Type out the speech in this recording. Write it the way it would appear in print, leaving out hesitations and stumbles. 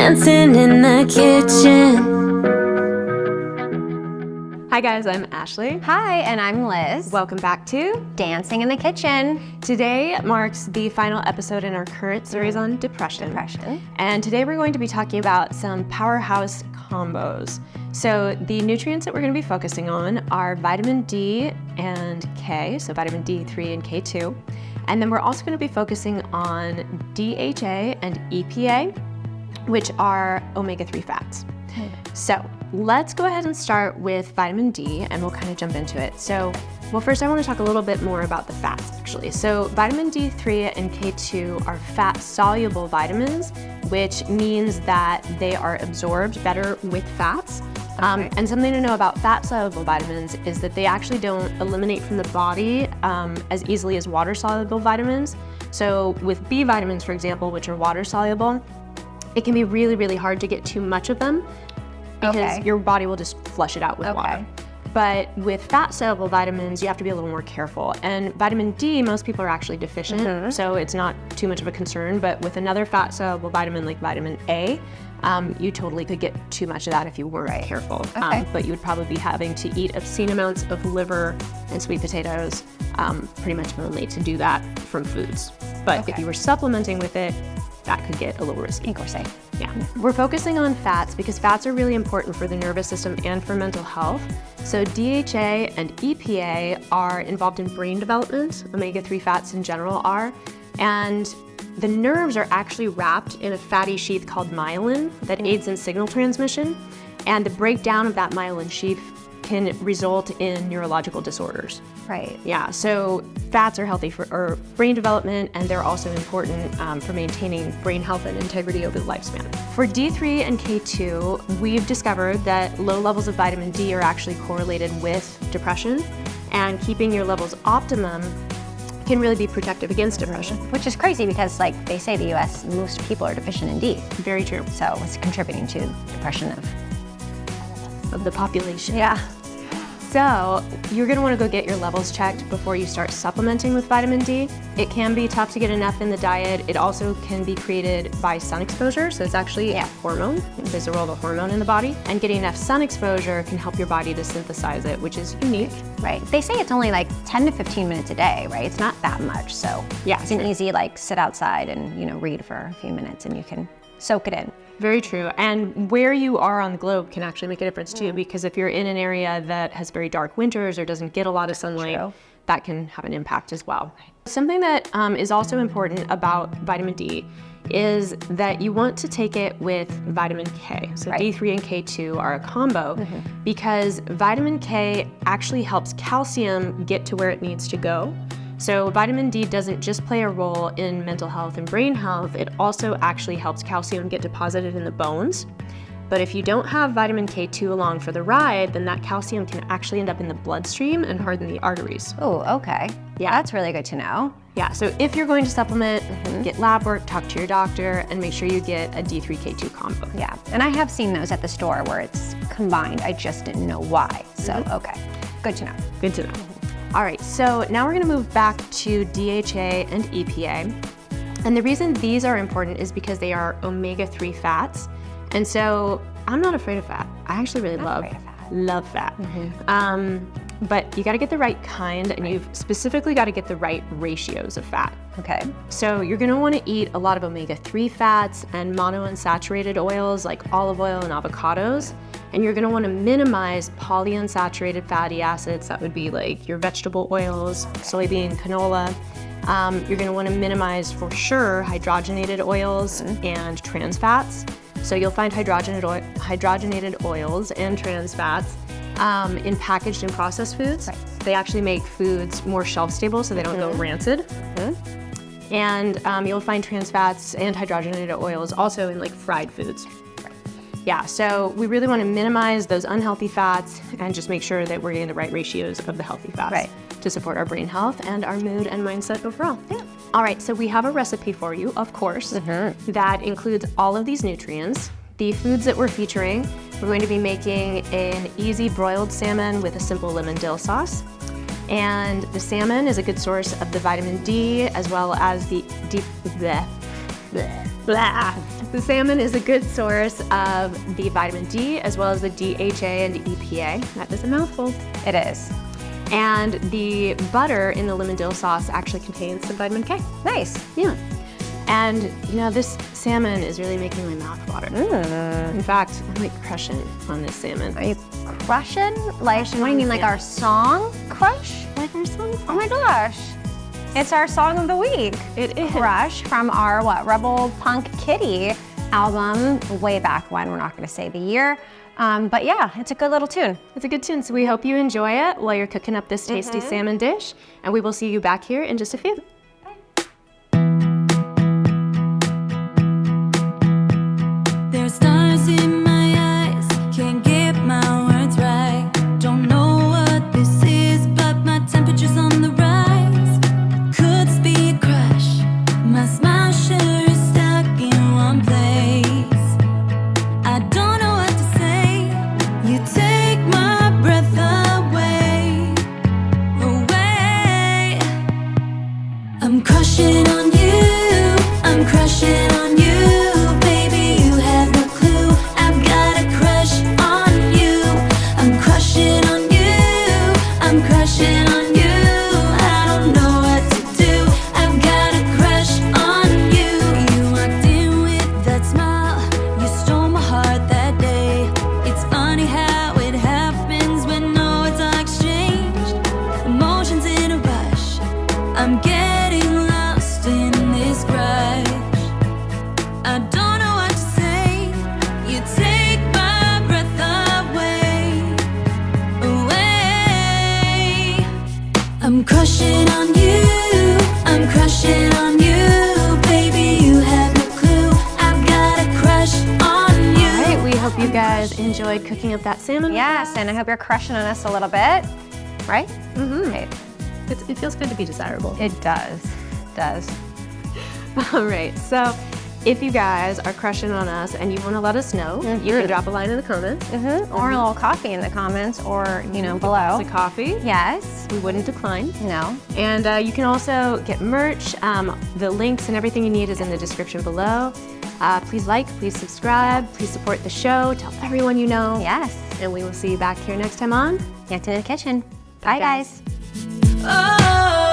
dancing in the kitchen. Hi guys, I'm Ashley. Hi, and I'm Liz. Welcome back to Dancing in the Kitchen. Today marks the final episode in our current series on depression. And today we're going to be talking about some powerhouse combos. So the nutrients that we're going to be focusing on are vitamin D and K, so vitamin D3 and K2. And then we're also going to be focusing on DHA and EPA, which are omega-3 fats. So let's go ahead and start with vitamin D and we'll kind of jump into it. So, well, first I want to talk a little bit more about the fats actually. So vitamin D3 and K2 are fat-soluble vitamins, which means that they are absorbed better with fats. And something to know about fat-soluble vitamins is that they actually don't eliminate from the body as easily as water-soluble vitamins. So with B vitamins, for example, which are water-soluble, it can be really, really hard to get too much of them because your body will just flush it out with water. But with fat-soluble vitamins, you have to be a little more careful. And vitamin D, most people are actually deficient, so it's not too much of a concern. But with another fat-soluble vitamin like vitamin A, you totally could get too much of that if you weren't careful. But you would probably be having to eat obscene amounts of liver and sweet potatoes, pretty much only to do that from foods. But if you were supplementing with it, that could get a little risky. Of course, yeah. We're focusing on fats because fats are really important for the nervous system and for mental health. So DHA and EPA are involved in brain development, omega-3 fats in general are, and the nerves are actually wrapped in a fatty sheath called myelin that aids in signal transmission, and the breakdown of that myelin sheath can result in neurological disorders. Right. Yeah, so fats are healthy for brain development, and they're also important for maintaining brain health and integrity over the lifespan. For D3 and K2, we've discovered that low levels of vitamin D are actually correlated with depression, and keeping your levels optimum can really be protective against depression. Which is crazy because, like they say, the US, most people are deficient in D. Very true. So it's contributing to depression of the population. Yeah. So you're gonna wanna go get your levels checked before you start supplementing with vitamin D. It can be tough to get enough in the diet. It also can be created by sun exposure, so it's actually a hormone. There's a role of a hormone in the body, and getting enough sun exposure can help your body to synthesize it, which is unique. Right. They say it's only like 10 to 15 minutes a day, right? It's not that much, so yeah, it's an easy like sit outside and read for a few minutes and you can soak it in. Very true. And where you are on the globe can actually make a difference too, because if you're in an area that has very dark winters or doesn't get a lot of sunlight, that can have an impact as well. Something that is also important about vitamin D is that you want to take it with vitamin K. So D3 and K2 are a combo because vitamin K actually helps calcium get to where it needs to go. So vitamin D doesn't just play a role in mental health and brain health, it also actually helps calcium get deposited in the bones. But if you don't have vitamin K2 along for the ride, then that calcium can actually end up in the bloodstream and harden the arteries. Oh, okay. Yeah, that's really good to know. Yeah, so if you're going to supplement, get lab work, talk to your doctor, and make sure you get a D3, K2 combo. Yeah, and I have seen those at the store where it's combined. I just didn't know why. So, okay, good to know. Good to know. All right, so now we're gonna move back to DHA and EPA. And the reason these are important is because they are omega-3 fats. And so I'm not afraid of fat. I actually really love fat. But you gotta get the right kind, and you've specifically gotta get the right ratios of fat. Okay. So you're gonna wanna eat a lot of omega-3 fats and monounsaturated oils like olive oil and avocados. And you're gonna wanna minimize polyunsaturated fatty acids. That would be like your vegetable oils, soybean, canola. You're gonna wanna minimize, for sure, hydrogenated oils and trans fats. So you'll find hydrogenated oils and trans fats in packaged and processed foods. They actually make foods more shelf stable so they don't go rancid. And you'll find trans fats and hydrogenated oils also in like fried foods. Yeah, so we really want to minimize those unhealthy fats and just make sure that we're getting the right ratios of the healthy fats to support our brain health and our mood and mindset overall. Yeah. All right, so we have a recipe for you, of course, that includes all of these nutrients. The foods that we're featuring, we're going to be making an easy broiled salmon with a simple lemon dill sauce. And the salmon is a good source of the vitamin D as well as the Blah. The salmon is a good source of the vitamin D as well as the DHA and EPA. That is a mouthful. It is. And the butter in the lemon dill sauce actually contains some vitamin K. Nice. Yeah. And you know, this salmon is really making my mouth water. In fact, I'm like crushing on this salmon. Are you crushing? Like, what do you mean, like our song Crush? Like our song? Oh my gosh. It's our song of the week. It is. Crush from our, Rebel Punk Kitty album way back when. We're not gonna say the year. But yeah, it's a good little tune. It's a good tune, so we hope you enjoy it while you're cooking up this tasty salmon dish. And we will see you back here in just a few. There's stars in my eyes, can't get my words right. Don't know what this is, but my temperature's on the rise. Could this be a crush? My smile sure is stuck in one place. I don't know what to say. You take my breath away, away. I'm crushing on you, I'm crushing on you. I'm getting lost in this crush. I don't know what to say. You take my breath away, away. I'm crushing on you, I'm crushing on you. Baby, you have no clue. I've got a crush on you. All right, we hope you guys enjoyed cooking up that salmon. Yes, and I hope you're crushing on us a little bit, right? Okay. It feels good to be desirable. It does, All right, so if you guys are crushing on us and you want to let us know, you can drop a line in the comments. Or a little coffee in the comments, or below. It's a coffee. Yes. We wouldn't decline. No. And you can also get merch. The links and everything you need is in the description below. Please like, please subscribe, please support the show, tell everyone you know. Yes. And we will see you back here next time on Yankton in the Kitchen. Bye, guys. Oh.